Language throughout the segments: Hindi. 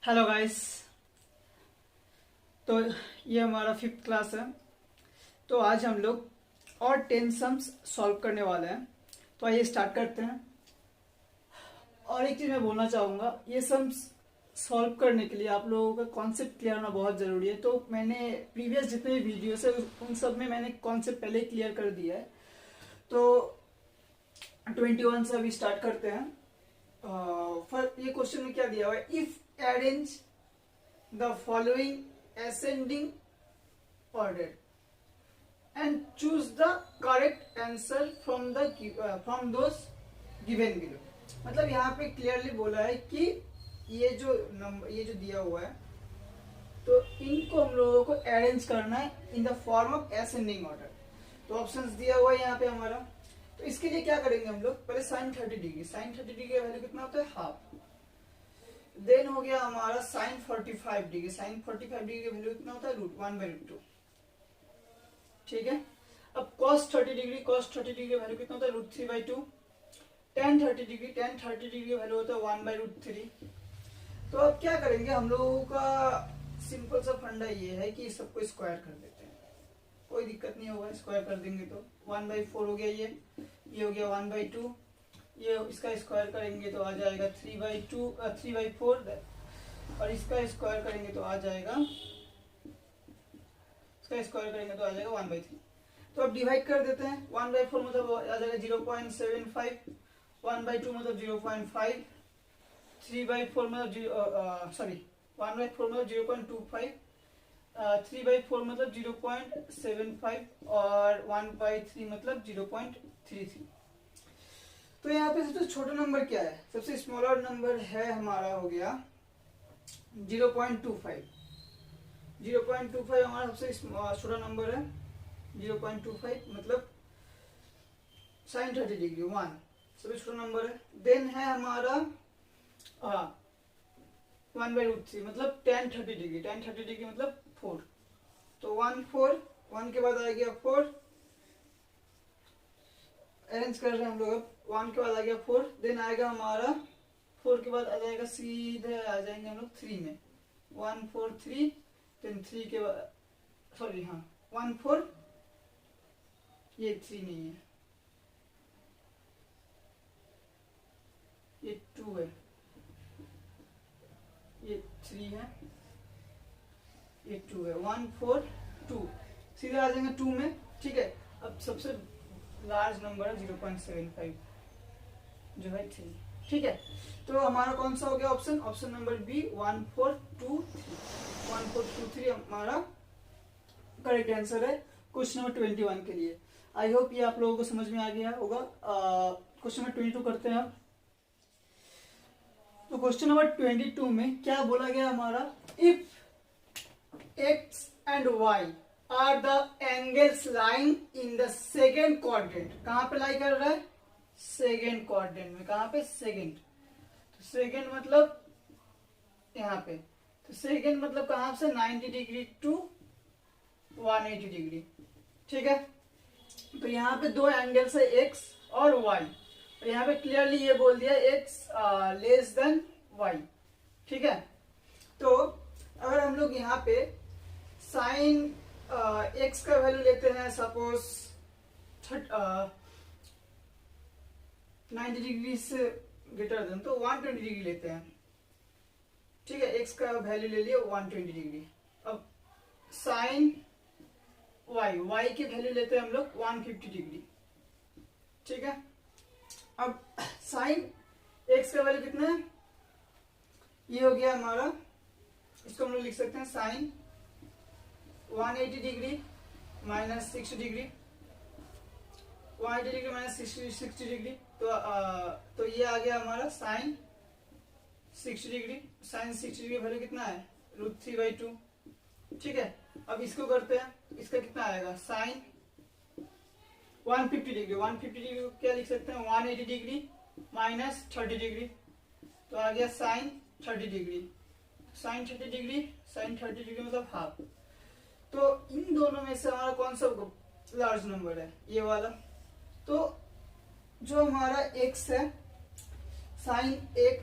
Hello guys. तो ये हमारा 5th क्लास है। तो आज हम लोग और 10 सम्स सॉल्व करने वाले हैं। तो आइए स्टार्ट करते हैं। और एक चीज़ मैं बोलना चाहूँगा, ये सम्स सॉल्व करने के लिए आप लोगों का कॉन्सेप्ट क्लियर होना बहुत ज़रूरी है। तो मैंने प्रीवियस जितने भी वीडियोस है उन सब में मैंने कॉन्सेप्ट पहले ही क्लियर कर दिया है। तो 21 से अभी स्टार्ट करते हैं। फिर ये क्वेश्चन में क्या दिया हुआ है, if arrange the following ascending order and choose the correct answer from those given below। मतलब यहाँ पे क्लियरली बोला है कि ये जो दिया हुआ है तो इनको हम लोगों को अरेंज करना है in the form of ascending order. तो ऑप्शंस दिया हुआ है यहाँ पे हमारा। तो इसके लिए क्या करेंगे हम लोग, पहले साइन 30 डिग्री का वैल्यू कितना होता है, हाफ। देन हो गया हमारा साइन 45 डिग्री का वैल्यू कितना होता है, √1/√2। ठीक है। अब cos 30 डिग्री का वैल्यू कितना होता है, √3/2। tan 30 डिग्री का वैल्यू होता है 1/√3। तो अब क्या करेंगे, हम लोगों का सिंपल सा फंडा ये है कि सबको स्क्वायर कर देते हैं, कोई दिक्कत नहीं होगा। स्क्वायर कर देंगे तो 1/4 हो गया, ये हो गया 1/2। ये इसका स्क्वायर करेंगे तो आ जाएगा 3/4 और इसका स्क्वायर करेंगे तो आ जाएगा 1/3। तो अब डिवाइड कर देते हैं। 1/4 मतलब आ जाएगा 0.75, 1/2 मतलब 0.5, 3/4 मतलब 0.25, 3/4 मतलब 0.75 और 1/3 मतलब 0.33। तो यहाँ पे सबसे छोटा नंबर क्या है, सबसे स्मॉलर नंबर है हमारा, हो गया 0.25। 0.25 हमारा सबसे छोटा नंबर है। 0.25 मतलब साइन 30 डिग्री 1 सबसे छोटा नंबर है। देन है हमारा 1/√3 मतलब tan 30 डिग्री मतलब 4। तो 1 के बाद आ गया 4, अरेंज कर रहे हैं हम लोग। अब 1 के बाद आ गया 4, देन आएगा हमारा 4 के बाद आ जाएगा, सीधे आ जाएंगे हम लोग 3 में। 1 4 3, देन 3 के बाद 1 4, ये 3 नहीं है, ये 2 है, ये 3 है, ये 2 है। 1 4 2 सीधे आ जाएंगे 2 में। ठीक है। अब सबसे लार्ज नंबर है 0.75 जो है 3। ठीक है। तो हमारा कौन सा हो गया ऑप्शन नंबर बी, 1423 हमारा करेक्ट आंसर है क्वेश्चन नंबर 21 के लिए। आई होप ये आप लोगों को समझ में आ गया होगा। क्वेश्चन नंबर 22 करते हैं अब। तो क्वेश्चन नंबर 22 में क्या बोला गया हमारा, if X and Y are the angles lying in the second quadrant. कहां पे लाई कर रहा है, सेकेंड क्वाड्रेंट में। कहां पे, सेकेंड। तो सेकेंड मतलब यहाँ पे, तो सेकेंड मतलब कहां से, 90 डिग्री टू 180 डिग्री। ठीक है। तो यहाँ पे दो एंगल्स है एक्स और वाई, और यहाँ पे क्लियरली ये बोल दिया एक्स लेस देन वाई। ठीक है। तो अगर हम लोग यहाँ पे साइन एक्स का वैल्यू लेते हैं, सपोज 90 डिग्री से ग्रेटर देन, तो 120 डिग्री लेते हैं। ठीक है। एक्स का वैल्यू ले लिया 120 डिग्री। अब साइन वाई की वैल्यू लेते हैं हम लोग 150 डिग्री। ठीक है। अब साइन एक्स का वैल्यू कितना है, ये हो गया हमारा, इसको हम लोग लिख सकते हैं sine 180 degree minus 60 degree, 180 degree minus 60 degree. तो ये आ गया हमारा sine 60 degree. Sine 60 degree value कितना है, √3/2। ठीक है। अब इसको करते हैं, इसका कितना आएगा, साइन 150 डिग्री को क्या लिख सकते हैं, 180 डिग्री माइनस 30 डिग्री। तो आ गया साइन 30 डिग्री। साइन 30 डिग्री मतलब हाफ। तो इन दोनों में से हमारा कौन सा लार्ज नंबर है, ये वाला। तो जो हमारा x है, साइन x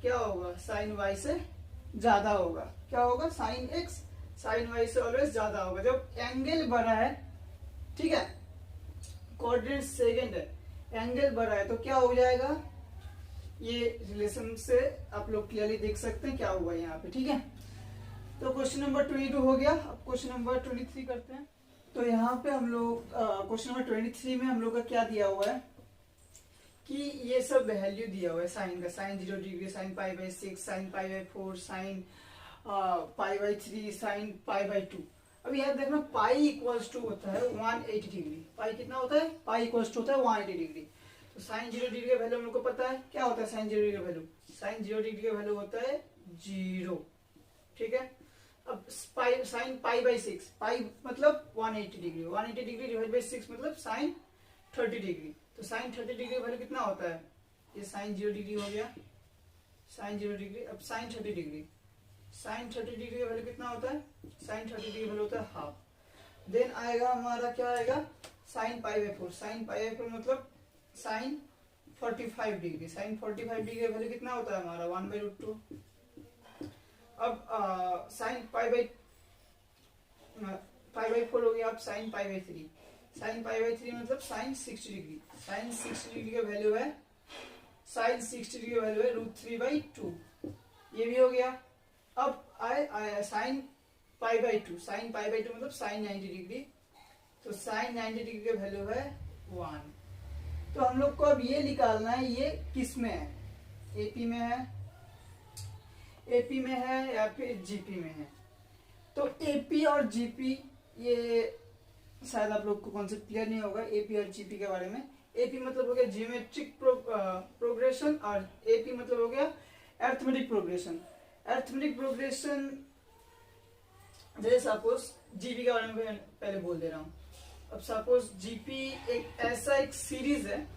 क्या होगा, साइन y से ज्यादा होगा। क्या होगा? साइन एक्स साइन वाई से ऑलवेज ज्यादा होगा। जब एंगल बड़ा है, ठीक है, कोऑर्डिनेट सेकंड है, एंगल बड़ा है, तो क्या हो जाएगा? ये रिलेशन से आप लोग क्लियरली देख सकते हैं क्या हुआ यहाँ पे, ठीक है। तो क्वेश्चन नंबर 22 हो गया। अब क्वेश्चन नंबर 23 करते हैं। तो यहाँ पे हम लोग क्वेश्चन नंबर 23 में हम लोग का क्या दिया हुआ है कि ये सब वैल्यू दिया हुआ है साइन का, sine 0 degree, sine pi by 6, sine pi by 4, sine pi by 3, sine pi by 2। अब यहाँ देखना पाई इक्वल्स टू होता है 180 डिग्री। पाई कितना होता है? पाई इक्वल्स टू होता है 180 डिग्री। तो साइन 0 डिग्री का वैल्यू हम लोग को पता है। क्या होता है साइन 0 डिग्री का वैल्यू? साइन 0 डिग्री का वैल्यू होता है 0, ठीक है। अब साइन पाई बाई 6, पाई मतलब 180 डिग्री, 180 डिग्री डिवाइड बाई 6 मतलब साइन 30 डिग्री। तो साइन 30 डिग्री का वैल्यू कितना होता है? ये साइन 0 डिग्री हो गया, साइन 0 डिग्री। अब साइन 30 डिग्री, साइन 30 डिग्री का वैल्यू कितना होता है? साइन 30 डिग्री का वैल्यू होता है हाफ। देन आएगा हमारा, क्या आएगा? Sign pi by 4, sine pi by 4 मतलब साइन 45 डिग्री, साइन 45 डिग्री का वैल्यू कितना होता है हमारा? 1/√2। अब साइन पाई बाई 4 हो गया। अब sign pi by 3, sine pi by 3 मतलब साइन 60 डिग्री, साइन 60 डिग्री का वैल्यू है, साइन 60 डिग्री का वैल्यू है √3/2। ये भी हो गया। अब आए sign pi by 2, sign pi by 2 मतलब साइन 90 डिग्री, तो साइन 90 डिग्री का वैल्यू है 1। तो हम लोग को अब ये निकालना है ये किस में है, एपी में है, एपी में है या फिर जीपी में है। तो एपी और जीपी, ये शायद आप लोग को कॉन्सेप्ट क्लियर नहीं होगा एपी और जीपी के बारे में। एपी मतलब हो गया जियोमेट्रिक प्रोग्रेशन और एपी मतलब हो गया अरिथमेटिक प्रोग्रेशन। अरिथमेटिक प्रोग्रेशन जैसे सपोज जीपी के बारे में पहले बोल दे रहा हूँ। अब सपोज जीपी एक ऐसा एक सीरीज है,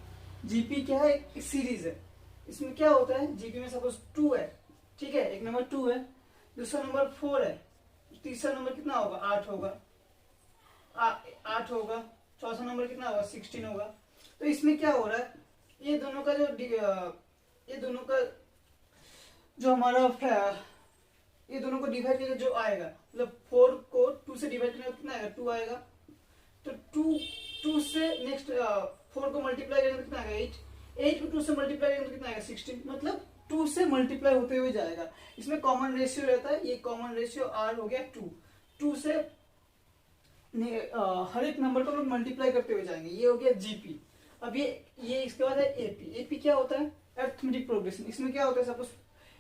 जीपी क्या है? एक सीरीज है। इसमें क्या होता है? जीपी में सपोज 2 है, ठीक है, एक नंबर 2 है, दूसरा नंबर 4 है, तीसरा नंबर कितना होगा? 8 होगा, 8 होगा, चौथा नंबर कितना होगा? 16 होगा। तो इसमें क्या हो रहा है? ये दोनों का जो हमारा ये दोनों को डिवाइड करके जो आएगा, मतलब 4 को 2 से डिवाइड करने कितना आएगा? 2 आएगा। तो 2 से नेक्स्ट 4 को मल्टीप्लाई करेंगे तो कितना आएगा? 8 को 2 से मल्टीप्लाई करेंगे तो कितना आएगा? 16। मतलब 2 से मल्टीप्लाई होते हुए जाएगा। इसमें कॉमन रेशियो रहता है, ये कॉमन रेशियो r हो गया 2 से हर एक नंबर को लोग मल्टीप्लाई करते हुए जाएंगे। ये हो गया जीपी। अब ये इसके बाद है एपी। एपी क्या होता है? Arithmetic progression. इसमें क्या होता है? सपोज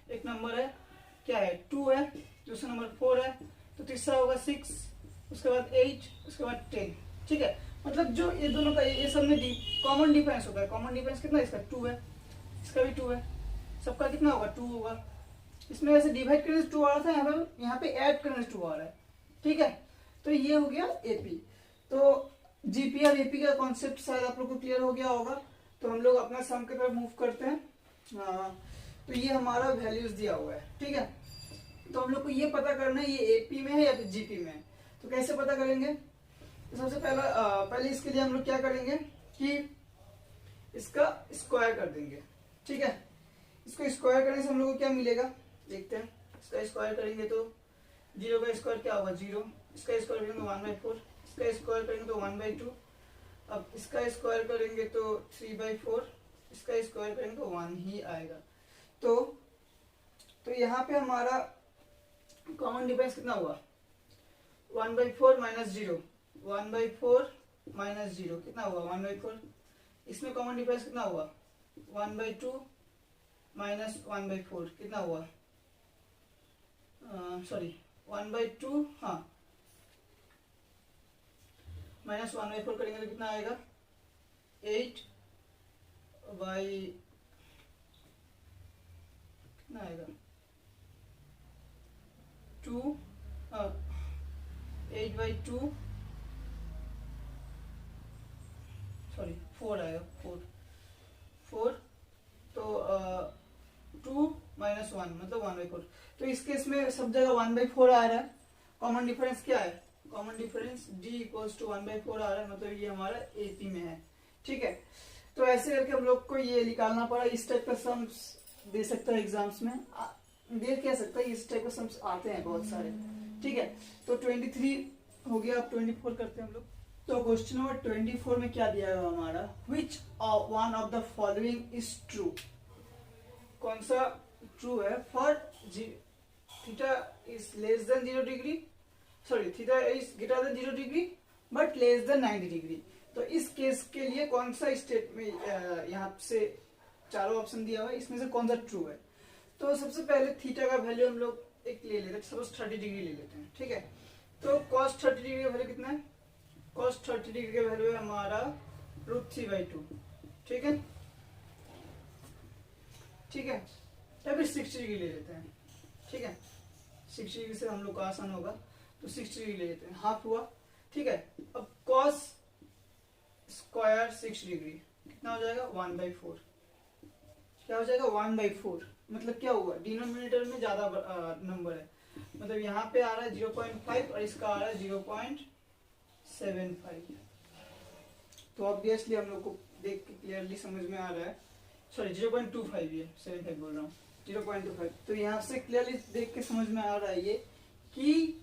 एक नंबर है, क्या है? 2 है, दूसरा नंबर 4 है, तो तीसरा होगा 6, उसके बाद 8, उसके बाद 10, ठीक है। मतलब जो ये दोनों का ये सब में कॉमन डिफरेंस होता है। कॉमन डिफरेंस कितना? इसका 2 है, इसका भी 2 है, सबका कितना होगा? 2 होगा। इसमें वैसे डिवाइड करने से 2 आ रहा था, यहाँ पे ऐड करने से 2 आ रहा है, ठीक है। तो ये हो गया एपी। तो जीपी और एपी का कॉन्सेप्ट शायद आप लोग को क्लियर हो गया होगा। तो हम लोग अपना सम की तरफ मूव करते हैं। तो ये हमारा वैल्यूज दिया हुआ है, ठीक है। तो हम लोग को ये पता करना है ये एपी में है या फिर जीपी में है। तो कैसे पता करेंगे? तो सबसे पहले इसके लिए हम लोग क्या करेंगे कि इसका स्क्वायर कर देंगे, ठीक है। इसको स्क्वायर करने से हम लोग को क्या मिलेगा देखते हैं। इसका स्क्वायर करेंगे तो 0 का स्क्वायर क्या होगा? 0। इसका स्क्वायर करेंगे तो 1/4, इसका स्क्वायर करेंगे तो 1/2। अब इसका स्क्वायर करेंगे तो 3/4, इसका स्क्वायर करेंगे तो 1 ही आएगा। तो यहाँ पे हमारा कॉमन डिफरेंस कितना हुआ? 1/4 माइनस 0, 1/4 माइनस 0 कितना हुआ? 1/4। इसमें कॉमन डिफरेंस कितना हुआ? 1/2 माइनस 1/4 कितना हुआ? सॉरी 1/2, हाँ, माइनस 1/4 करेंगे तो कितना आएगा? 8 बाई कितना आएगा? 2, 8/2, सॉरी 4 आएगा, 4। तो 2 माइनस 1 मतलब 1/4। तो इस केस में सब जगह 1/4 आ रहा है। कॉमन डिफरेंस क्या है? Common difference d equals to 1/4 आ रहा है, मतलब ये हमारा एपी में है, ठीक है। तो ऐसे करके हम लोग को ये निकालना पड़ा। इस टाइप का सम्स दे सकता है एग्जाम्स में। देख कह सकता है, इस टाइप के सम्स आते हैं बहुत सारे। ठीक है, तो 23 हो गया, अब 24 करते हैं हम लोग। तो क्वेश्चन नंबर 24 में क्या दिया हुआ हमारा, which one of the following is true. कौन सा ट्रू है, for theta is less than 0 degree, sorry theta is greater than 0 degree but less than 90 degree. तो इस केस के लिए कौन सा स्टेट में यहाँ से चारों ऑप्शन दिया हुआ है, इसमें से कौन सा ट्रू है। तो सबसे पहले थीटा का वैल्यू हम लोग एक ले लेते हैं, सपोज 30 डिग्री ले लेते हैं। ठीक है, तो cos 30 डिग्री का वैल्यू कितना है, cos 30 डिग्री का वैल्यू है हमारा √3/2। ठीक है, ठीक है, या फिर 60 डिग्री ले लेते हैं। ठीक है, 60 डिग्री से हम लोग का आसान होगा, तो 60 डिग्री ले लेते हैं, हाफ हुआ। ठीक है, अब cos स्क्वायर 6 डिग्री कितना हो जाएगा, 1/4। क्या हो जाएगा, 1/4। मतलब क्या हुआ, डिनोमिनेटर में ज्यादा नंबर है, मतलब यहाँ पे आ रहा है 0.5 और इसका आ रहा है 0.75। तो ऑब्वियसली हम लोग को देख के क्लियरली समझ में आ रहा है, सॉरी 0.25, ये 75 बोल रहा हूँ, 0.25। तो यहाँ से क्लियरली देख के समझ में आ रहा है ये कि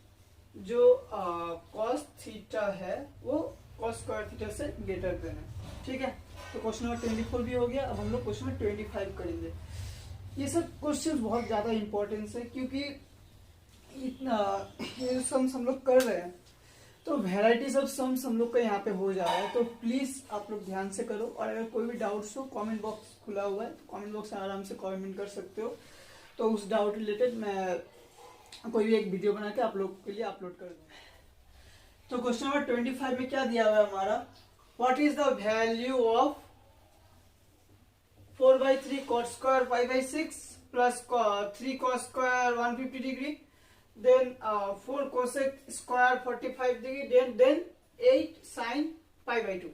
जो cos थीटा है वो cos स्क्वायर थीटा से ग्रेटर देन है। ठीक है, तो क्वेश्चन नंबर 24 भी हो गया। अब हम लोग क्वेश्चन नंबर 25 करेंगे। ये सब क्वेश्चन बहुत ज्यादा इंपॉर्टेंस है, क्योंकि इतना ये सम्स हम लोग कर रहे हैं, तो वेराइटीज ऑफ सम्स हम लोग का यहाँ पे हो जा रहा है। तो प्लीज आप लोग ध्यान से करो, और अगर कोई भी डाउट्स हो, कमेंट बॉक्स खुला हुआ है, तो कमेंट बॉक्स में आराम से कमेंट कर सकते हो। तो उस डाउट रिलेटेड मैं कोई भी एक वीडियो बना के आप लोग के लिए अपलोड कर दूंगा। तो क्वेश्चन नंबर 25 में क्या दिया हुआ है हमारा, what is the value of 4/3 cot square 5/6 plus 3 cos square 150 degree, then 4 cosec square 45 degree, then 8 sin pi/2।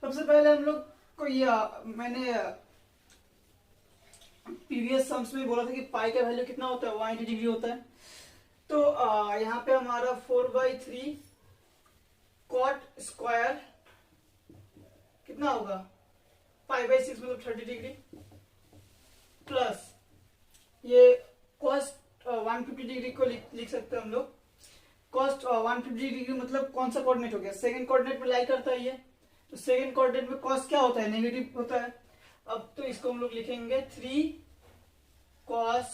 सबसे पहले हम लोग को ये मैंने प्रीवियस सम्स में बोला था कि पाई का वैल्यू कितना होता है, 180 डिग्री होता है। तो यहाँ पे हमारा 4/3 cot स्क्वायर कितना होगा, 5/6 मतलब 30 डिग्री, प्लस ये cos 150 डिग्री को लिख सकते हैं हम लोग। cos 150 डिग्री मतलब कौन सा कोऑर्डिनेट हो गया, सेकंड कोऑर्डिनेट में लाई करता है ये, तो सेकंड कोऑर्डिनेट में cos क्या होता है, नेगेटिव होता है। अब तो इसको हम लोग लिखेंगे 3 cos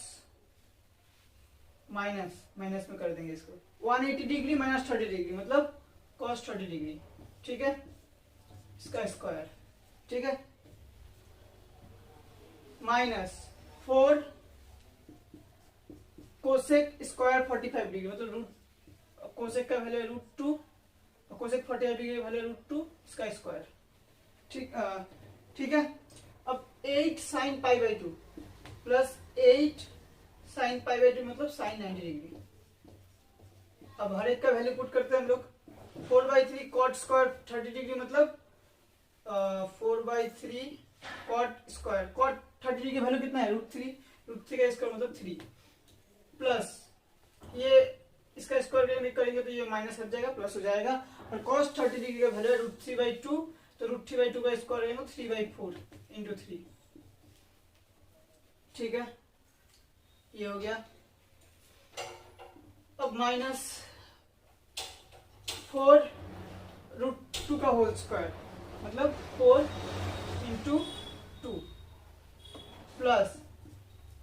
माइनस में कर देंगे इसको, 180 डिग्री माइनस 30 डिग्री मतलब cos 30 डिग्री। ठीक है, इसका स्क्वायर। ठीक है, माइनस 4 कोसेक स्क्वायर 45 डिग्री मतलब रूट, कोसेक का वैल्यू है √2 और कोसेक 45 डिग्री वैल्यू है √2, इसका स्क्वायर। ठीक है, अब 8 sin pi/2 plus 8 sin pi/2 मतलब sin 90 डिग्री। अब हर एक का वैल्यू पुट करते हैं हम लोग। 4/3 cot स्क्वायर 30 डिग्री मतलब 4/3 cot स्क्वायर, cot 30 डिग्री की वैल्यू कितना है, √3 का स्क्वायर मतलब 3, प्लस ये इसका स्क्वायर करेंगे तो ये माइनस हट जाएगा, प्लस हो जाएगा। और cos 30 डिग्री का वैल्यू है √3/2, तो √3/2 का स्क्वायर करेंगे 3/4 इंटू 3। ठीक है, ये हो गया। अब माइनस 4 √2 का होल स्क्वायर मतलब 4 इंटू 2, प्लस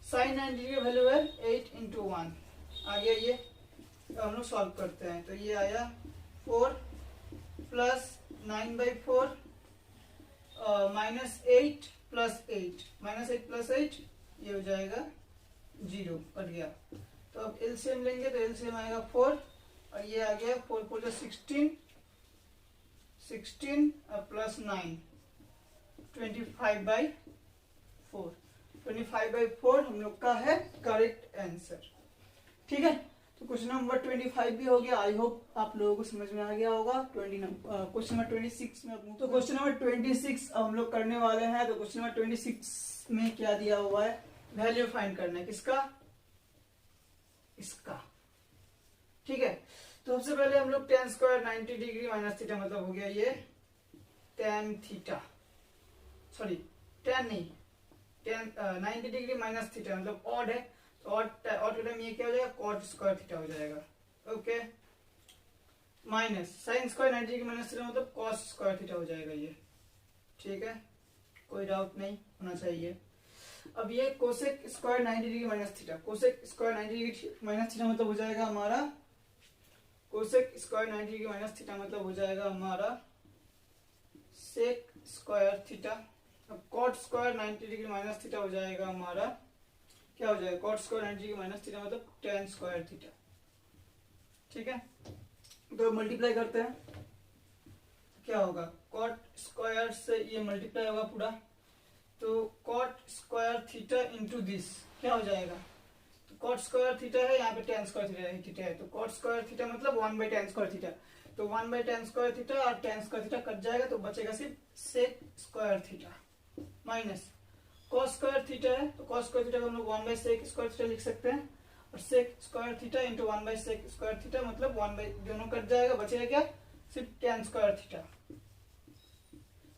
साइन 90 डिग्री का वैल्यू है 8 इंटू 1 आ गया ये। तो हम लोग सॉल्व करते हैं, तो ये आया 4 प्लस 9/4 -8 प्लस 8 -8 प्लस 8 ये हो जाएगा 0, कट गया। तो अब एलसीएम लेंगे तो एलसीएम आएगा 4 और ये आ गया 4 4 16 प्लस 9 25/4। 25/4 हम लोग का है करेक्ट आंसर। ठीक है, तो क्वेश्चन नंबर 25 भी हो गया। आई होप आप लोगों को समझ में आ गया होगा। क्वेश्चन नंबर 26 में तो क्वेश्चन नंबर 26 हम लोग करने वाले हैं। तो क्वेश्चन नंबर 26 में क्या दिया हुआ है, वैल्यू फाइंड करना है, किसका, इसका। ठीक है, तो सबसे पहले हम लोग tan square 90 degree minus theta मतलब हो गया ये tan थीटा, सॉरी tan नहीं, tan 90 डिग्री माइनस थीटा मतलब ऑड है, तो और के टाइम ये क्या हो जाएगा, कॉट स्क्वायर थीटा हो जाएगा। Okay, minus sine square 90 degree minus theta मतलब कॉस स्क्वायर थीटा हो जाएगा ये। ठीक है, कोई डाउट नहीं होना चाहिए। अब ये cosec square 90 degree minus theta, cosec square 90 degree minus theta मतलब हो जाएगा हमारा, cosec square 90 degree minus theta मतलब हो जाएगा हमारा सेक स्क्वायर थीटा। अब cot square 90 degree minus theta हो जाएगा हमारा, क्या हो जाएगा, cot square 90 degree minus theta मतलब टेन स्क्वायर थीटा। ठीक है, तो मल्टीप्लाई करते हैं, क्या होगा, कॉट स्क्वायर से ये मल्टीप्लाई होगा पूरा, तो cot square theta into this क्या हो जाएगा, तो कॉट स्क्वायर थीटा है, यहाँ पे टेन स्क्वायर थीटा है, तो कॉट स्क्वायर थीटा मतलब 1/10 स्क्वायर थीटा, तो 1/10 स्क्वायर थीटा और 10 स्क्वायर थीटा कट जाएगा, तो बचेगा सिर्फ sec square theta minus cos square theta है, तो कॉस स्क्वायर थीटा को हम लोग 1/सेक स्क्वायर थीटा लिख सकते हैं, और सेक स्क्वायर थीटा इंटू 1/सेक स्क्वायर थीटा मतलब 1 दोनों कट जाएगा, बचेगा क्या, सिर्फ टेन स्क्वायर थीटा।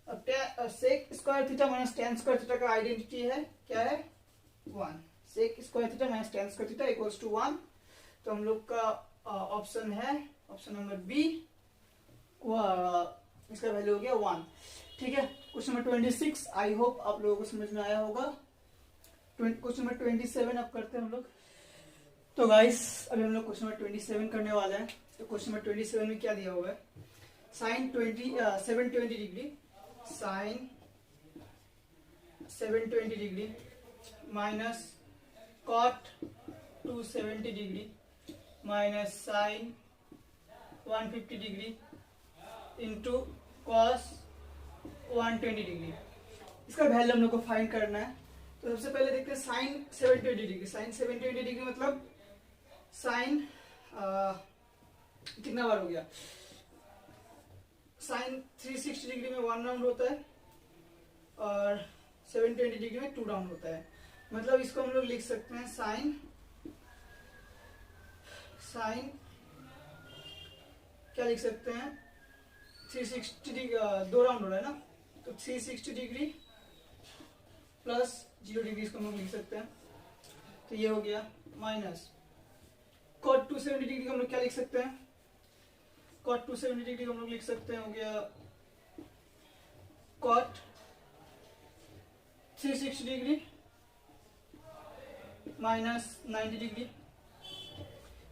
अब sec square theta minus tan square theta का आइडेंटिटी है, क्या है, 1। Sec square theta minus tan square theta equals to 1। तो हम लोग का ऑप्शन है, ऑप्शन नंबर बी, इसका वैल्यू हो गया 1। ठीक है, क्वेश्चन नंबर 26, आई होप आप लोगों को समझ में आया होगा। क्वेश्चन नंबर 27 अब करते हैं हम लोग। तो गाइस अभी हम लोग क्वेश्चन नंबर 27 करने वाले हैं। तो क्वेश्चन नंबर 27 में क्या दिया हुआ है, sine 720 degree, sine 720 degree minus cot 270 degree minus sine 150 degree into cos 120 degree. इसका वैल्यू हम लोग को फाइंड करना है। तो सबसे पहले देखते हैं साइन 720 डिग्री। साइन 720 डिग्री मतलब साइन कितना बार हो गया, साइन 360 डिग्री में 1 राउंड होता है और 720 डिग्री में 2 राउंड होता है। मतलब इसको हम लोग लिख सकते हैं साइन क्या लिख सकते हैं, 360 डिग्री 2 राउंड हो रहा है ना, तो 360 डिग्री प्लस 0 डिग्री इसको हम लोग लिख सकते हैं। तो ये हो गया माइनस कॉट 270 डिग्री को हम लोग क्या लिख सकते हैं, कॉट 270 डिग्री को हम लोग लिख सकते हैं, हो गया कॉट 360 डिग्री माइनस 90 डिग्री,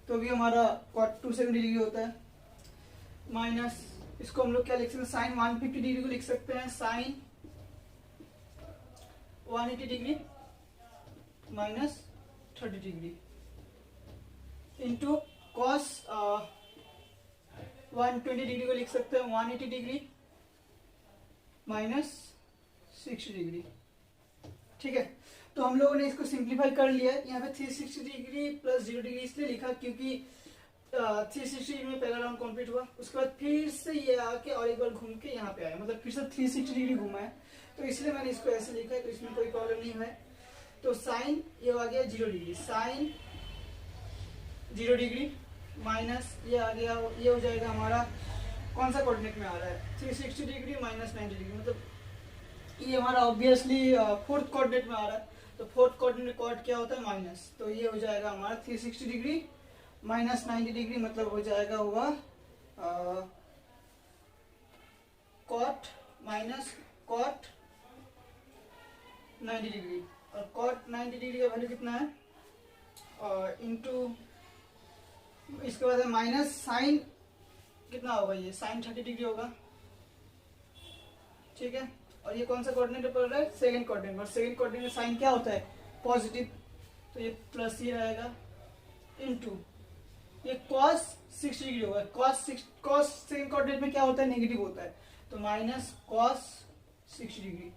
तो भी हमारा कॉट 270 डिग्री होता है, माइनस इसको हम लोग क्या लिख सकते हैं, साइन 150 डिग्री को लिख सकते हैं sine 180 degree minus 30 degree into cos 120 degree को लिख सकते हैं 180 डिग्री माइनस 60 डिग्री। ठीक है, तो हम लोगों ने इसको सिंप्लीफाई कर लिया है। यहाँ पे 360 डिग्री प्लस 0 डिग्री इसलिए लिखा क्योंकि 360 डिग्री में पहला राउंड कंप्लीट हुआ, उसके बाद फिर से ये आके और एक बार घूम के यहाँ पे आया, मतलब फिर से 360 डिग्री घूमा है, तो इसलिए मैंने इसको ऐसे लिखा है, तो इसमें कोई प्रॉब्लम नहीं है। तो साइन ये आ गया 0 डिग्री, साइन 0 डिग्री माइनस ये आ गया, ये हो जाएगा हमारा कौन सा कोऑर्डिनेट में आ रहा है, 360 डिग्री माइनस 90 डिग्री, मतलब ये हमारा ऑब्वियसली फोर्थ कोऑर्डिनेट में आ रहा है, तो फोर्थ कोऑर्डिनेट कॉर्ड क्या होता है माइनस, तो ये हो जाएगा हमारा 360 डिग्री माइनस 90 डिग्री, मतलब हो जाएगा हुआ कॉट माइनस कॉट 90 डिग्री, और कॉट 90 डिग्री का वैल्यू कितना है, और इंटू इसके बाद माइनस साइन कितना होगा, ये साइन 30 डिग्री होगा। ठीक है, और ये कौन सा कोऑर्डिनेट पड़ रहा है, सेकंड कोऑर्डिनेट, और सेकंड कोऑर्डिनेट में साइन क्या होता है पॉजिटिव, तो ये प्लस ही रहेगा इनटू ये cos 60 डिग्री होगा, cos सेकंड कोऑर्डिनेट में क्या होता है नेगेटिव होता है, तो माइनस cos 60 डिग्री।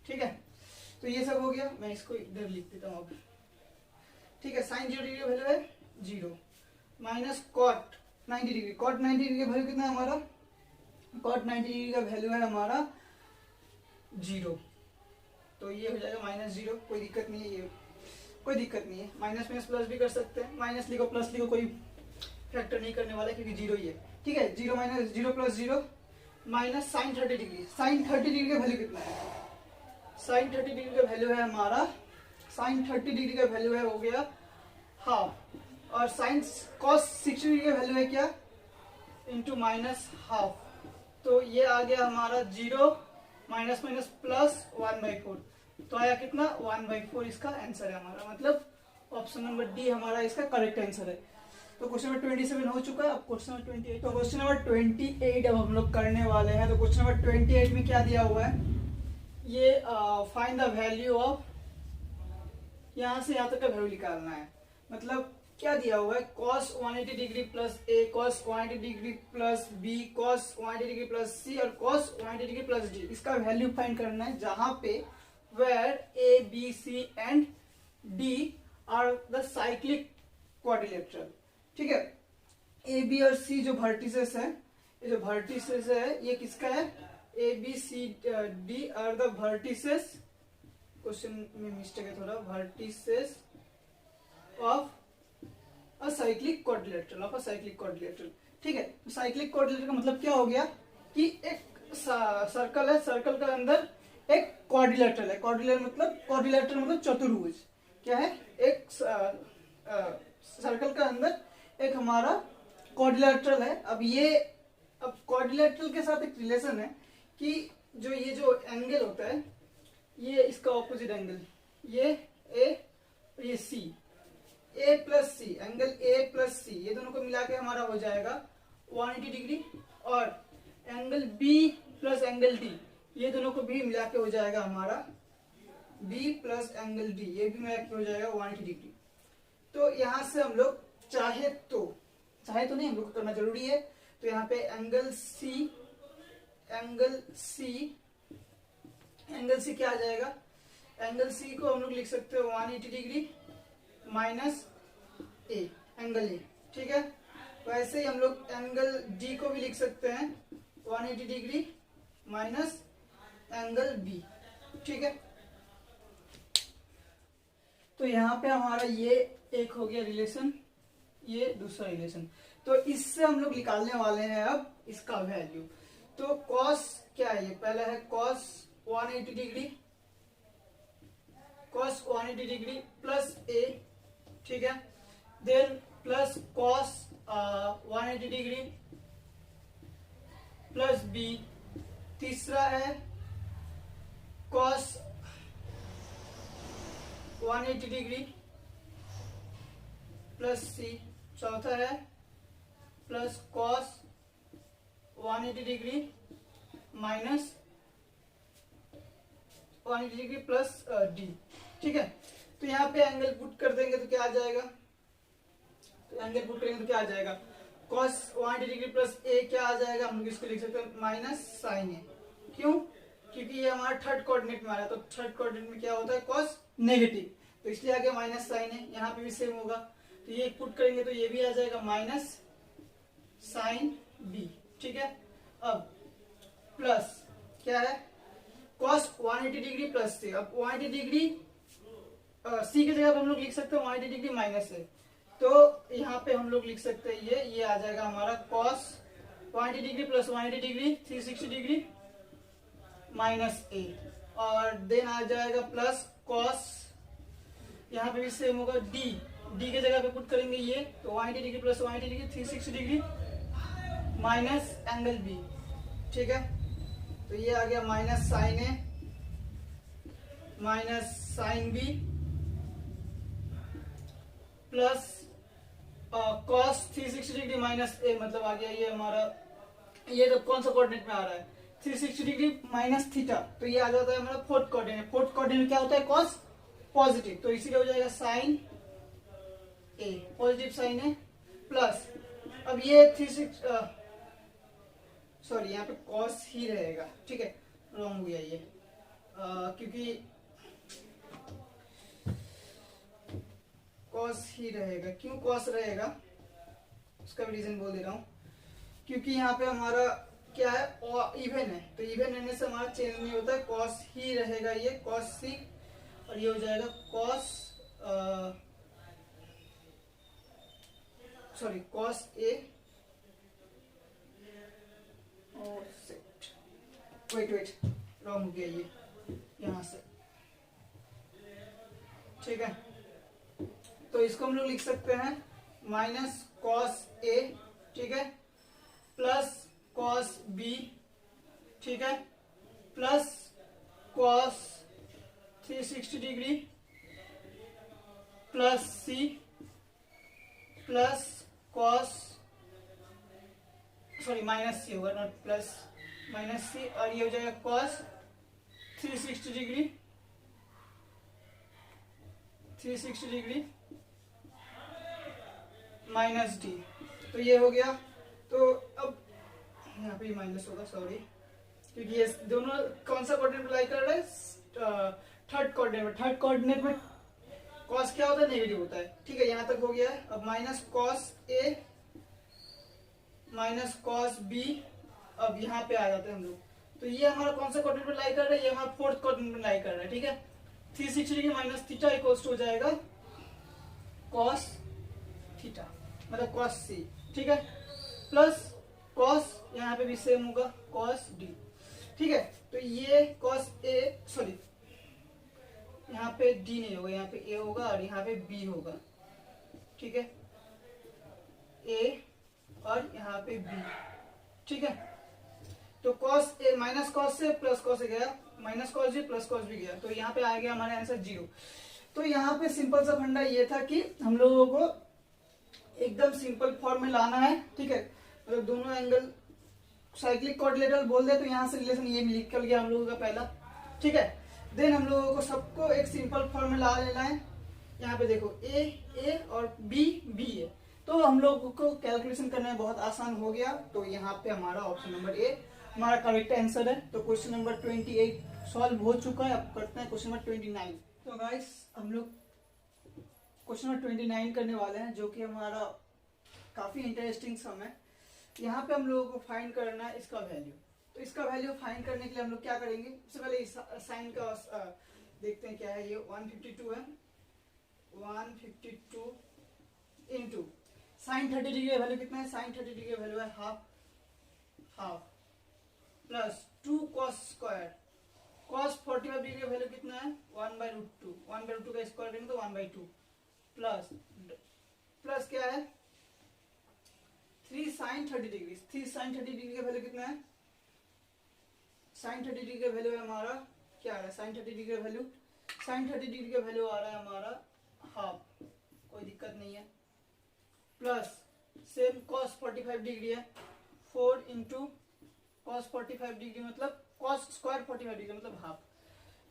ठीक है, तो ये सब हो गया, मैं इसको इधर लिख देता हूँ अब। ठीक है, साइन 0 डिग्री का वैल्यू है 0 minus cot 90 degree, cot 90 degree का वैल्यू कितना है हमारा, cot 90 डिग्री का वैल्यू है हमारा 0, तो ये हो जाएगा माइनस 0, कोई दिक्कत नहीं है, ये कोई दिक्कत नहीं है, माइनस माइनस प्लस भी कर सकते हैं, माइनस लिखो प्लस लिखो, कोई फैक्टर नहीं करने वाला क्योंकि 0 ही है। ठीक है, 0 minus 0 plus 0 minus sine 30 degree, sine 30 degree का वैल्यू कितना है, साइन 30 डिग्री का वैल्यू है हमारा, साइन 30 डिग्री का वैल्यू है हो गया हाफ और साइन कॉस 60 डिग्री का वैल्यू है क्या, इंटू माइनस हाफ। तो ये आ गया हमारा 0 माइनस माइनस प्लस 1/4। तो आया कितना 1/4 इसका आंसर है हमारा, मतलब ऑप्शन नंबर डी हमारा इसका करेक्ट आंसर है। तो क्वेश्चन नंबर 27 हो चुका है। अब क्वेश्चन नंबर 28। तो क्वेश्चन नंबर 28 अब हम लोग करने वाले हैं। तो क्वेश्चन नंबर 28 में क्या दिया हुआ है, ये फाइंड द वैल्यू ऑफ, यहाँ से यहाँ तक का वैल्यू निकालना है। मतलब क्या दिया हुआ है, cos 180 degree plus A, cos 180 degree plus B, cos 180 degree plus C और cos 180 डिग्री प्लस डी। इसका वैल्यू फाइंड करना है, जहां पे where A B C and D are the cyclic quadrilateral. ठीक है, ए बी और सी जो वर्टिसेस है, ये जो वर्टिसेस है ये किसका है, A B C D are the vertices, question में मिस्टेक है थोड़ा, vertices of a cyclic quadrilateral, of a cyclic quadrilateral. ठीक है, तो साइक्लिक क्वाड्रिलेटरल का मतलब क्या हो गया कि एक सर्कल है, सर्कल के अंदर एक क्वाड्रिलेटरल है। क्वाड्रिलेटरल मतलब चतुर्भुज। क्या है, एक सर्कल के अंदर एक हमारा क्वाड्रिलेटरल है। अब क्वाड्रिलेटरल के साथ एक रिलेशन है कि ये जो एंगल होता है, ये इसका ऑपोजिट एंगल, ये ए और ये C, A plus C, angle A plus C, ये दोनों को मिला के हमारा हो जाएगा 180 डिग्री। और angle B plus angle D, ये दोनों को भी मिला के हो जाएगा हमारा बी प्लस एंगल डी, ये भी मिला के हो जाएगा 180 डिग्री। तो यहां से हम लोग चाहे तो नहीं, हम लोग को करना जरूरी है। तो यहाँ पे एंगल सी क्या आ जाएगा, एंगल सी को हम लोग लिख सकते हो 180 degree minus A, angle A. ठीक है, वैसे ही हम लोग एंगल डी को भी लिख सकते हैं 180 डिग्री माइनस एंगल बी। ठीक है, तो यहाँ पे हमारा ये एक हो गया रिलेशन, ये दूसरा रिलेशन। तो इससे हम लोग निकालने वाले हैं अब इसका वैल्यू। तो कॉस क्या है, ये पहला है कॉस 180 डिग्री प्लस ए। ठीक है, then plus cos 180 degree plus B. तीसरा है कॉस 180 डिग्री प्लस सी। चौथा है plus cos 180 degree minus 180 degree plus D. ठीक है, तो यहाँ पे एंगल पुट कर देंगे तो क्या आ जाएगा, तो एंगल पुट करेंगे तो क्या आ जाएगा, cos 180 डिग्री प्लस ए क्या आ जाएगा, हम लोग इसको लिख सकते हैं माइनस साइन ए। क्यों, क्योंकि ये हमारा थर्ड कोऑर्डिनेट में आ रहा है, तो थर्ड कोऑर्डिनेट में क्या होता है cos नेगेटिव, तो इसलिए आ गया माइनस साइन ए। यहाँ पे भी सेम होगा, तो ये पुट करेंगे तो ये भी आ जाएगा माइनस साइन बी। ठीक है, अब प्लस क्या है cos 180 डिग्री प्लस सी। अब 180 डिग्री सी की जगह पे हम लोग लिख सकते हैं 180 डिग्री माइनस है, तो यहाँ पे हम लोग लिख सकते हैं ये आ जाएगा हमारा cos 180 degree plus 180 degree 360 degree minus A. और देन आ जाएगा प्लस cos, यहाँ पे भी सेम होगा डी के जगह पे पुट करेंगे ये, तो 180 degree plus 180 degree 360 degree minus angle B. ठीक है, तो ये आ गया minus sine A minus sine B plus cos 360 degree minus A, मतलब आ गया ये हमारा, ये तो कौन सा कोऑर्डिनेट में आ रहा है 360 डिग्री माइनस थीटा, तो ये आ जाता है हमारा फोर्थ कोऑर्डिनेट। फोर्थ कोऑर्डिनेट क्या होता है cos पॉजिटिव, तो इसीलिए हो जाएगा साइन ए, पॉजिटिव साइन ए प्लस, अब ये 36 सॉरी यहाँ पे cos ही रहेगा। ठीक है, रॉन्ग हो गया ये, क्योंकि cos ही रहेगा। क्यों cos रहेगा, उसका भी रीजन बोल दे रहा हूँ, क्योंकि यहाँ पे हमारा क्या है इवन है, तो इवन रहने से हमारा चेंज नहीं होता है, cos ही रहेगा ये cos सी, और ये हो जाएगा cos ए। वेट रॉन्ग हो गया ये यहाँ से। ठीक है, तो इसको हम लोग लिख सकते हैं माइनस कॉस ए, ठीक है, प्लस कॉस बी, ठीक है, प्लस कॉस 360 डिग्री, प्लस सी, प्लस कॉस, सॉरी माइनस सी होगा, नॉट प्लस, माइनस सी, और ये हो जाएगा cos 360 degree, 360 degree minus D. तो ये हो गया। तो अब यहाँ पे माइनस होगा, सॉरी, क्योंकि ये दोनों कौन सा कोऑर्डिनेट अप्लाई कर रहा है, थर्ड कोऑर्डिनेट में। थर्ड कोऑर्डिनेट में कॉस क्या होता है, नेगेटिव होता है, ठीक है। यहाँ तक हो गया है। अब minus cos A minus cos B, अब यहाँ पे आ जाते हैं हम लोग। तो ये हमारा कौन सा कोऑर्डिनेट में लाई कर रहा है, ये हमारा फोर्थ कोऑर्डिनेट में लाई कर रहा है, ठीक है। 360 degree minus theta equals to हो जाएगा कॉस थीटा, मतलब कॉस सी, ठीक है, प्लस कॉस, यहाँ पे भी सेम होगा कॉस डी, ठीक है। तो ये कॉस ए, सॉरी यहाँ पे डी नहीं होगा, यहाँ पे ए होगा और यहाँ पे बी होगा, ठीक है, ए और यहाँ पे बी, ठीक है। तो कॉस ए माइनस कॉस से प्लस कॉस से गया, माइनस कॉस भी प्लस कॉस भी गया, तो यहाँ पे आ गया हमारा आंसर 0। तो यहाँ पे सिंपल सा फंडा ये था कि हम लोगों को एकदम सिंपल फॉर्म में लाना है, ठीक है। मतलब दोनों एंगल साइक्लिक कोऑर्डिनेटर बोल दे तो यहाँ से रिलेशन ये निकल गया हम लोगों का पहला, ठीक है। देन हम लोगों को सबको एक सिंपल फॉर्म में ला लेना है। यहाँ पे देखो ए और बी है, तो हम लोगों को कैलकुलेशन करने में बहुत आसान हो गया। तो यहाँ पे हमारा ऑप्शन नंबर ए हमारा करेक्ट आंसर है। तो क्वेश्चन नंबर 28 सॉल्व हो चुका है। अब करते हैं क्वेश्चन नंबर 29। तो गाइस हम लोग क्वेश्चन नंबर 29 करने वाले हैं, जो कि हमारा काफी इंटरेस्टिंग सम है। यहाँ पे हम लोगों को फाइंड करना है इसका वैल्यू। तो इसका वैल्यू फाइंड करने के लिए हम लोग क्या करेंगे, सबसे पहले साइन का देखते हैं क्या है। ये 152 है, 152 इंटू साइन 30 डिग्री का वैल्यू कितना है, साइन 30 डिग्री का वैल्यू है half plus 2 cos square, cos 45 degree का वैल्यू कितना है 1/√2, 1/√2 का स्क्वायर करेंगे तो 1/2 प्लस क्या है 3 साइन 30 डिग्री, 3 साइन 30 डिग्री का वैल्यू कितना है, साइन 30 डिग्री का वैल्यू है हमारा क्या है, साइन 30 डिग्री का वैल्यू, साइन 30 डिग्री का वैल्यू आ रहा है हमारा हाफ, कोई दिक्कत नहीं है, प्लस सेम कॉस 45 डिग्री है 4 इंटू कॉस 45 डिग्री मतलब कॉस स्क्वायर 45 डिग्री मतलब हाफ।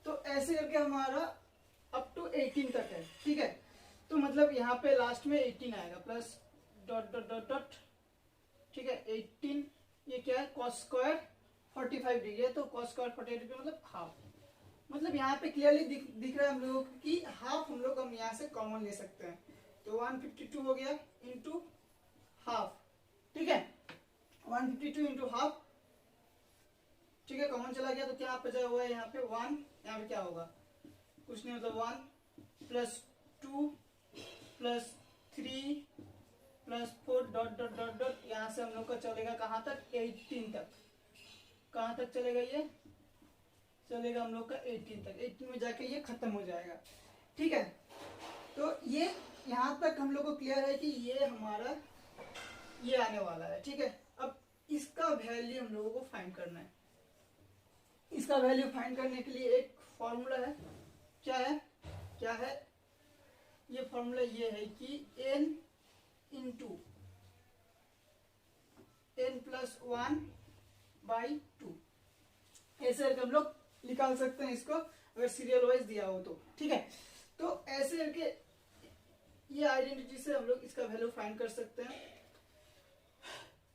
तो ऐसे करके हमारा अप टू 18 तक है, ठीक है। तो मतलब यहाँ पे लास्ट में 18 आएगा plus dot dot dot dot, ठीक है 18, ये क्या है कॉस स्क्वायर 45 डिग्री है, तो कॉस स्क्वायर 45 डिग्री मतलब हाफ। मतलब यहाँ पे क्लियरली दिख रहा है हम लोगों को कि हाफ हम लोग हम यहाँ से कॉमन ले सकते हैं। तो 152 हो गया इंटू हाफ, ठीक है 152 इंटू हाफ, ठीक है कॉमन चला गया तो क्या बचा हुआ है यहाँ पे 1, यहाँ पे क्या होगा कुछ नहीं मतलब 1 plus 2 plus 3 plus 4 dot dot dot dot, यहाँ से हम लोग का चलेगा कहाँ तक 18 तक, कहाँ तक चलेगा ये चलेगा हम लोग का 18 तक, 18 में जाके ये खत्म हो जाएगा, ठीक है। तो ये यहाँ तक हम लोग को क्लियर है कि ये हमारा ये आने वाला है, ठीक है। अब इसका वैल्यू हम लोगों को फाइंड करना है। इसका वैल्यू फाइंड करने के लिए एक फॉर्मूला है, क्या है ये फॉर्मूला ये है कि n इंटू n+1/2, ऐसे करके हम लोग निकाल सकते हैं इसको अगर सीरियल वाइज दिया हो तो, ठीक है। तो ऐसे करके ये आइडेंटिटी से हम लोग इसका वैल्यू फाइंड कर सकते हैं।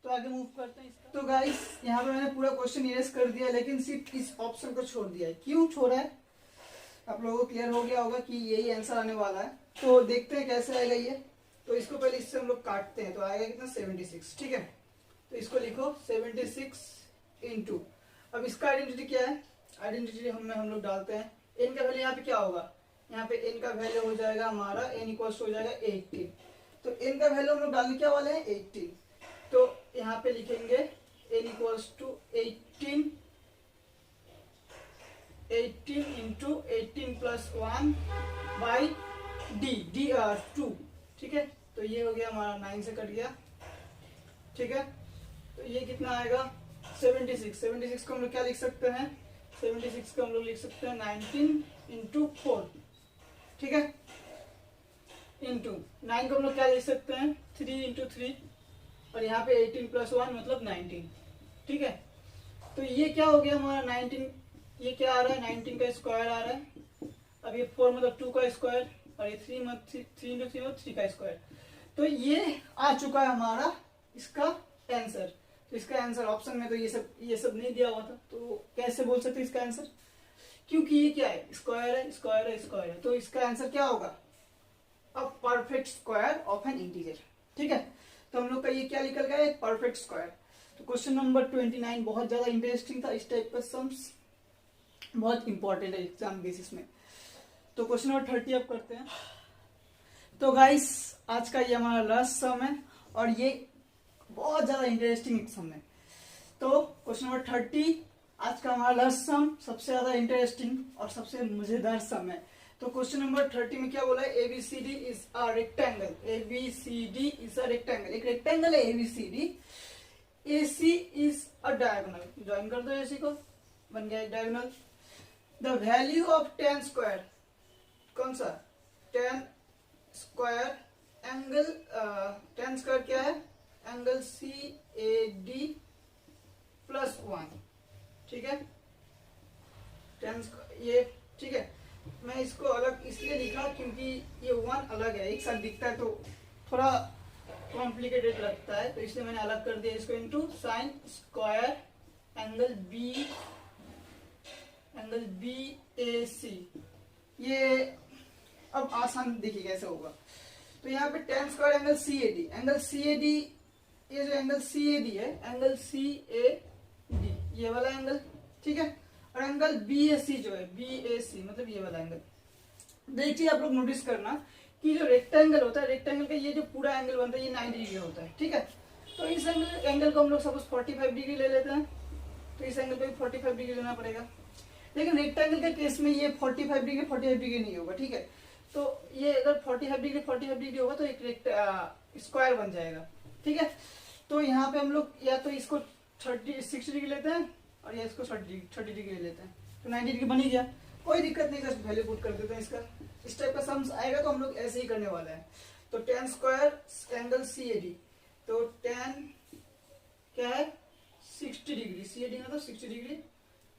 तो आगे मूव करते हैं इसका। तो गाइस यहाँ पे मैंने पूरा क्वेश्चन इरेज कर दिया, लेकिन सिर्फ इस ऑप्शन को छोड़ दिया है। क्यों छोड़ा है आप लोगों को क्लियर हो गया होगा कि यही आंसर आने वाला है। तो देखते हैं कैसे आएगा ये। तो इसको पहले इससे हम लोग काटते हैं, तो आएगा कितना 76, ठीक है। तो इसको लिखो 76 इंटू, अब इसका आइडेंटिटी क्या है, आइडेंटिटी हम लोग डालते हैं। एन का वैल्यू यहाँ पे क्या होगा, यहाँ पे एन का वैल्यू हो जाएगा हमारा n इक्वल्स हो जाएगा 18। तो एन का वैल्यू हम लोग डालने क्या वाले हैं 18, तो यहाँ पे लिखेंगे n इक्वल्स टू 18 इंटू 18 + 1/2 ठीक है, तो ये हो गया हमारा 9 से कट गया। ठीक है, तो ये कितना आएगा 76। 76 को हम लोग क्या लिख सकते हैं, 76 को हम लोग लिख सकते हैं 19 इंटू 4। ठीक है, इंटू 9 को हम लोग क्या लिख सकते हैं 3 इंटू 3, और यहाँ पे 18 प्लस 1 मतलब 19। ठीक है, तो ये क्या हो गया हमारा 19, ये क्या आ रहा है 19 का स्क्वायर आ रहा है। अब ये 4 मतलब 2 का स्क्वायर, और ये 3 मतलब 3 इंटू 3 मतलब 3 का स्क्वायर। तो ये आ चुका है हमारा इसका आंसर। तो इसका आंसर ऑप्शन में तो ये सब नहीं दिया हुआ था, तो कैसे बोल सकते इसका आंसर, क्योंकि ये क्या है स्क्वायर है, स्क्वायर है, स्क्वायर है, तो इसका आंसर क्या होगा a perfect square of N integer. ठीक है, तो हम लोग का ये क्या निकल गया एक परफेक्ट स्क्वायर। तो क्वेश्चन नंबर 29 बहुत ज्यादा इंटरेस्टिंग था, इस टाइप का सम्स बहुत इंपॉर्टेंट है एग्जाम बेसिस में। तो क्वेश्चन नंबर 30 अब करते हैं। तो गाइस आज का ये हमारा लास्ट सम है, और ये बहुत ज्यादा इंटरेस्टिंग सम है। तो क्वेश्चन नंबर 30 आज का हमारा लास्ट सम, सबसे ज्यादा इंटरेस्टिंग और सबसे मजेदार सम है। तो क्वेश्चन नंबर 30 में क्या बोला है, ABCD is a rectangle. ABCD is a rectangle, एक रेक्टेंगल है ABCD. AC is a diagonal, join कर दो AC को, बन गया diagonal. The value of tan square, कौन सा tan square angle, tan square क्या है एंगल CAD प्लस 1। ठीक है, tan ये ठीक है, मैं इसको अलग इसलिए लिखा क्योंकि ये 1 अलग है, एक साथ दिखता है तो थोड़ा कॉम्प्लिकेटेड लगता है, तो इसलिए मैंने अलग कर दिया इसको। Into sine square angle BAC। ये अब आसान देखिए कैसे होगा। तो यहाँ पे tan स्क्वायर एंगल CAD, ये जो एंगल CAD है, एंगल CAD ये वाला एंगल। ठीक है, और एंगल BAC जो है BAC मतलब ये वाला एंगल। देखिए आप लोग नोटिस करना कि जो रेक्टेंगल होता है, रेक्टेंगल का ये जो पूरा एंगल बनता है ये 90 डिग्री होता है। ठीक है, तो इस एंगल को हम लोग सपोज 45 डिग्री ले लेते हैं, तो इस एंगल पे भी 45 डिग्री लेना पड़ेगा। लेकिन रेक्टेंगल के केस में ये 45 डिग्री नहीं होगा। ठीक है, तो ये अगर 45 डिग्री होगा तो एक स्क्वायर बन जाएगा। ठीक है, तो यहाँ पे हम लोग या तो इसको 60 डिग्री लेते हैं, और या इसको 30 डिग्री ले लेते हैं, तो 90 डिग्री बन ही गया, कोई दिक्कत नहीं, जस्ट वैल्यू पुट कर देते हैं इसका। इस टाइप का सम्स आएगा तो हम लोग ऐसे ही करने वाले हैं। तो tan स्क्वायर एंगल CAD, तो tan क्या है 60 डिग्री, CAD मतलब 60 degree,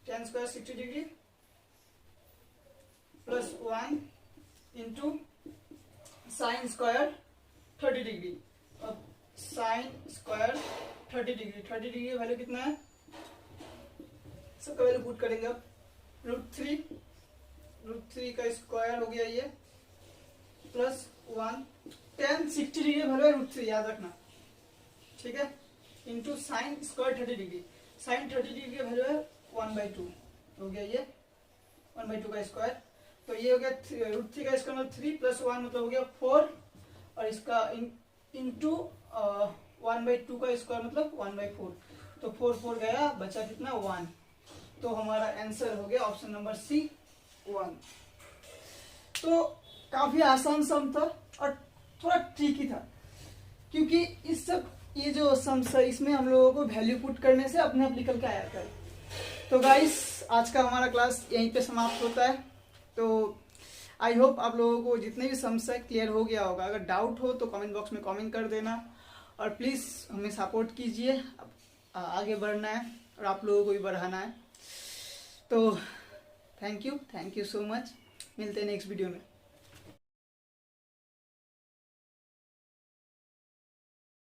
tan square 60 degree plus 1 into sine square 30 degree. अब sine square 30 degree, 30 degree value कितना है सबका वैल्यू पुट करेंगे। अब √3 का स्क्वायर हो गया ये, प्लस 1 tan 60 डिग्री वैल्यू है √3 याद रखना। ठीक है, into sine square 30 degree, sine 30 degree की वैल्यू है 1/2 हो गया ये 1/2 का स्क्वायर। तो ये हो गया √3 का स्क्वायर मतलब 3 प्लस 1 मतलब हो गया 4, और इसका इंटू 1/2 का स्क्वायर मतलब 1/4, तो 4 गया, बचा कितना 1। तो हमारा आंसर हो गया ऑप्शन नंबर C 1। तो काफी आसान सम था और थोड़ा ट्रिकी था, क्योंकि इस सब ये जो सम्स है इसमें हम लोगों को वैल्यू पुट करने से अपने आप निकल के आया था। तो गाइस आज का हमारा क्लास यहीं पे समाप्त होता है। तो आई होप आप लोगों को जितने भी सम्स है क्लियर हो गया होगा। अगर डाउट हो तो कमेंट बॉक्स में कमेंट कर देना, और प्लीज़ हमें सपोर्ट कीजिए, आगे बढ़ना है और आप लोगों को भी बढ़ाना है। तो थैंक यू सो मच, मिलते हैं नेक्स्ट वीडियो में।